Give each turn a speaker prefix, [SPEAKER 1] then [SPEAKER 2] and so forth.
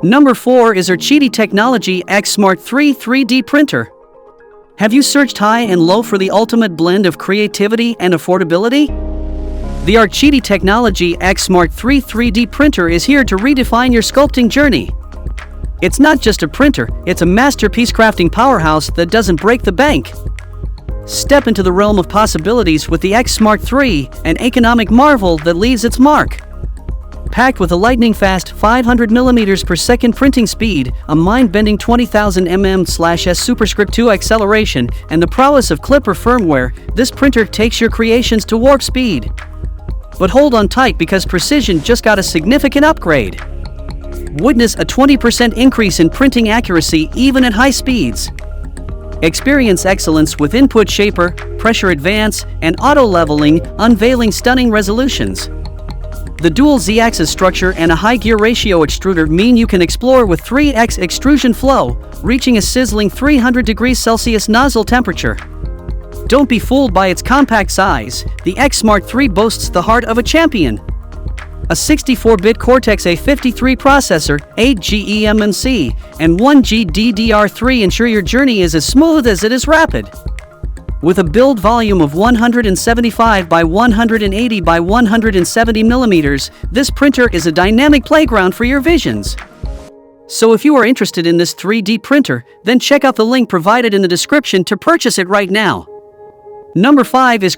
[SPEAKER 1] Number 4 is R QIDI Technology X-Smart3 3D printer. Have you searched high and low for the ultimate blend of creativity and affordability? The R QIDI Technology X-Smart3 3D printer is here to redefine your sculpting journey. It's not just a printer, it's a masterpiece crafting powerhouse that doesn't break the bank. Step into the realm of possibilities with the X-Smart3, an economic marvel that leaves its mark. Packed with a lightning-fast 500 mm per second printing speed, a mind-bending 20,000 mm/s superscript 2 acceleration, and the prowess of Klipper firmware, this printer takes your creations to warp speed. But hold on tight because precision just got a significant upgrade. Witness a 20% increase in printing accuracy even at high speeds. Experience excellence with input shaper, pressure advance, and auto-leveling, unveiling stunning resolutions. The dual Z-axis structure and a high gear ratio extruder mean you can explore with 3x extrusion flow, reaching a sizzling 300 degrees Celsius nozzle temperature. Don't be fooled by its compact size, the X-Smart3 boasts the heart of a champion. A 64-bit Cortex-A53 processor, 8G eMMC, and 1G DDR3 ensure your journey is as smooth as it is rapid. With a build volume of 175 by 180 by 170 millimeters, this printer is a dynamic playground for your visions. So if you are interested in this 3D printer, then check out the link provided in the description to purchase it right now. Number 5 is